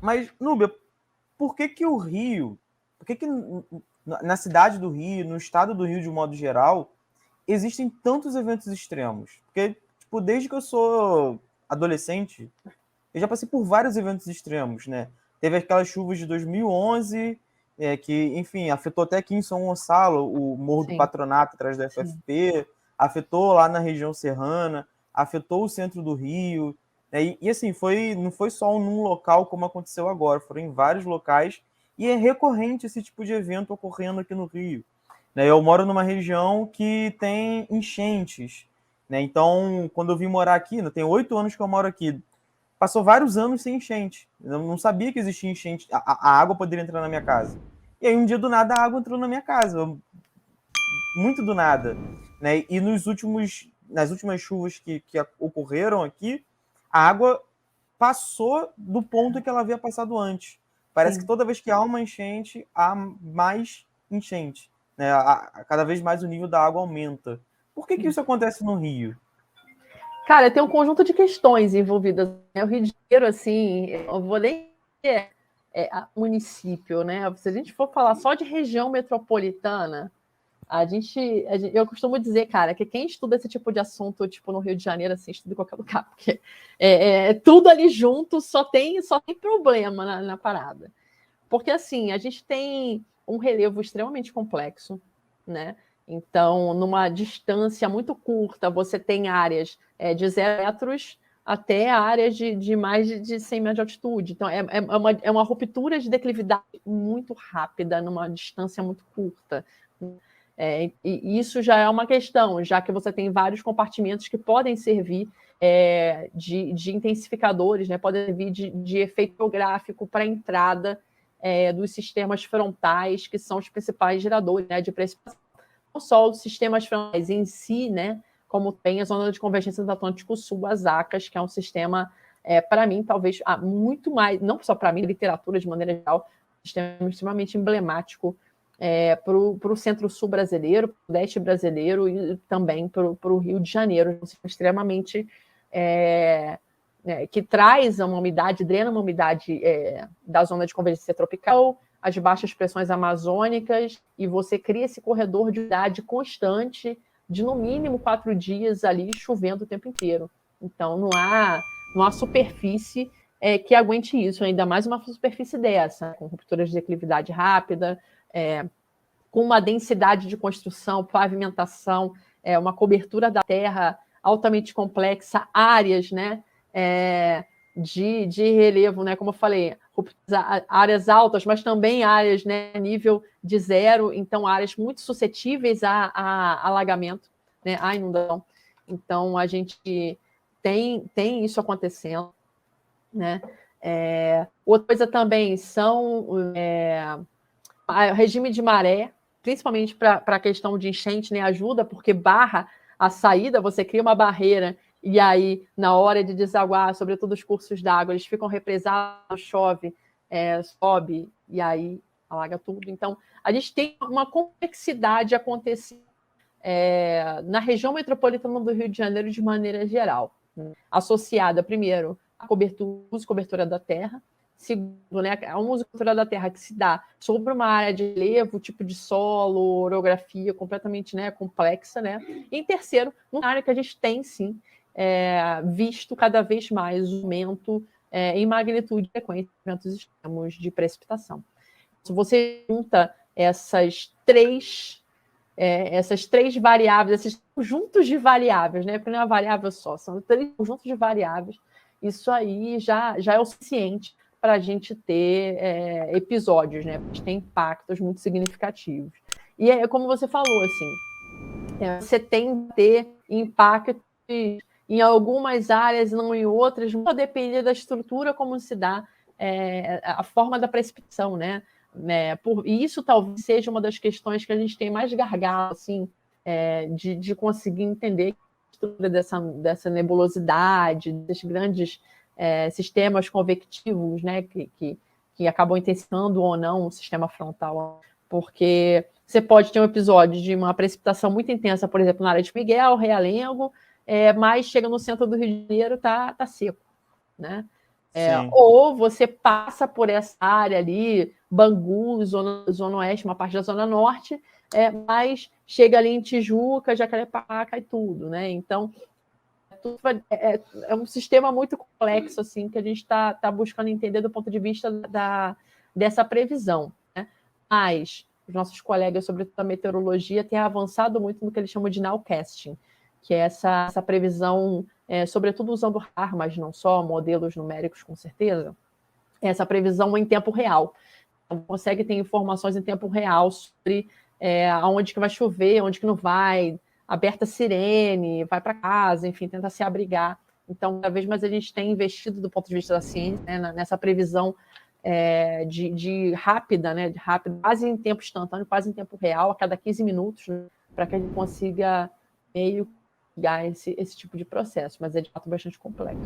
Mas, Núbia, por que o Rio, por que na cidade do Rio, no estado do Rio de um modo geral, existem tantos eventos extremos? Porque, tipo, desde que eu sou adolescente, eu já passei por vários eventos extremos, né? Teve aquelas chuvas de 2011, que, enfim, afetou até aqui em São Gonçalo, o Morro do Patronato, atrás da FFP, afetou lá na região serrana, afetou o centro do Rio, né? E assim, não foi só num local como aconteceu agora, foram em vários locais, e é recorrente esse tipo de evento ocorrendo aqui no Rio. Né? Eu moro numa região que tem enchentes, né? Então, quando eu vim morar aqui, tem 8 anos que eu moro aqui, passou vários anos sem enchente. Eu não sabia que existia enchente, a água poderia entrar na minha casa. E aí, um dia do nada, a água entrou na minha casa, muito do nada. Né? E nas últimas chuvas que ocorreram aqui, a água passou do ponto que ela havia passado antes. Parece que toda vez que há uma enchente, há mais enchente. Né? Cada vez mais o nível da água aumenta. Por que isso acontece no Rio? Cara, tem um conjunto de questões envolvidas. O Rio de Janeiro, assim, eu vou nem município, né? Se a gente for falar só de região metropolitana, eu costumo dizer, cara, que quem estuda esse tipo de assunto, tipo no Rio de Janeiro, assim, estuda em qualquer lugar, porque tudo ali junto, só tem problema na parada. Porque, assim, a gente tem um relevo extremamente complexo, né? Então, numa distância muito curta, você tem áreas de 0 metros até áreas de mais de 100 metros de altitude. Então, é uma ruptura de declividade muito rápida, numa distância muito curta. E isso já é uma questão, já que você tem vários compartimentos que podem servir de intensificadores, né? Podem servir de efeito geográfico para a entrada dos sistemas frontais, que são os principais geradores, né, de precipitação. Não só os sistemas frontais em si, né, como tem a Zona de Convergência do Atlântico Sul, as ACAS, que é um sistema, para mim, talvez muito mais, não só para mim, literatura de maneira geral, um sistema extremamente emblemático para o centro-sul brasileiro, para o sudeste brasileiro e também para o Rio de Janeiro, um sistema extremamente que traz uma umidade, drena uma umidade da zona de convergência tropical, as baixas pressões amazônicas, e você cria esse corredor de umidade constante de, no mínimo, 4 dias ali chovendo o tempo inteiro. Então, não há superfície que aguente isso, ainda mais uma superfície dessa, com rupturas de declividade rápida, com uma densidade de construção, pavimentação, uma cobertura da terra altamente complexa, áreas, né, de relevo, né, como eu falei, áreas altas, mas também áreas, né, nível de 0, então áreas muito suscetíveis a alagamento, né, a inundação. Então, a gente tem isso acontecendo, né. Outra coisa também são o regime de maré, principalmente para a questão de enchente, né, ajuda, porque barra a saída, você cria uma barreira, e aí, na hora de desaguar, sobretudo os cursos d'água, eles ficam represados, chove, sobe, e aí alaga tudo. Então, a gente tem uma complexidade acontecendo na região metropolitana do Rio de Janeiro de maneira geral, né? Associada, primeiro, à cobertura da terra, segundo, né, a cobertura da terra que se dá sobre uma área de relevo, tipo de solo, orografia completamente, né, complexa, né? E em terceiro, uma área que a gente tem, sim, visto cada vez mais o aumento em magnitude e frequência de eventos extremos de precipitação. Se você junta essas três variáveis, esses conjuntos de variáveis, né? Porque não é uma variável só, são 3 conjuntos de variáveis, isso aí já é o suficiente para a gente ter episódios, né? Para a gente ter impactos muito significativos. E é como você falou, assim, você tem que ter impactos em algumas áreas, não em outras, vai depender da estrutura como se dá a forma da precipitação, né? E isso talvez seja uma das questões que a gente tem mais gargalo, assim, de conseguir entender a estrutura dessa nebulosidade, desses grandes sistemas convectivos, né, que acabam intensificando ou não o sistema frontal, porque você pode ter um episódio de uma precipitação muito intensa, por exemplo, na área de Miguel, Realengo, mas chega no centro do Rio de Janeiro, tá seco, né? Ou você passa por essa área ali, Bangu, zona Oeste, uma parte da Zona Norte, mas chega ali em Tijuca, Jacarepaguá e tudo, né? Então, é um sistema muito complexo, assim, que a gente está buscando entender do ponto de vista dessa previsão, né? Mas os nossos colegas, sobretudo da meteorologia, têm avançado muito no que eles chamam de nowcasting, que é essa previsão, sobretudo usando RAR, mas não só, modelos numéricos com certeza, essa previsão em tempo real. Então, consegue ter informações em tempo real sobre aonde que vai chover, onde que não vai, aberta a sirene, vai para casa, enfim, tenta se abrigar. Então, cada vez mais a gente tem investido do ponto de vista da ciência, né, nessa previsão de rápida, né, quase em tempo instantâneo, quase em tempo real, a cada 15 minutos, né, para que a gente consiga meio ligar esse tipo de processo, mas é de fato bastante complexo.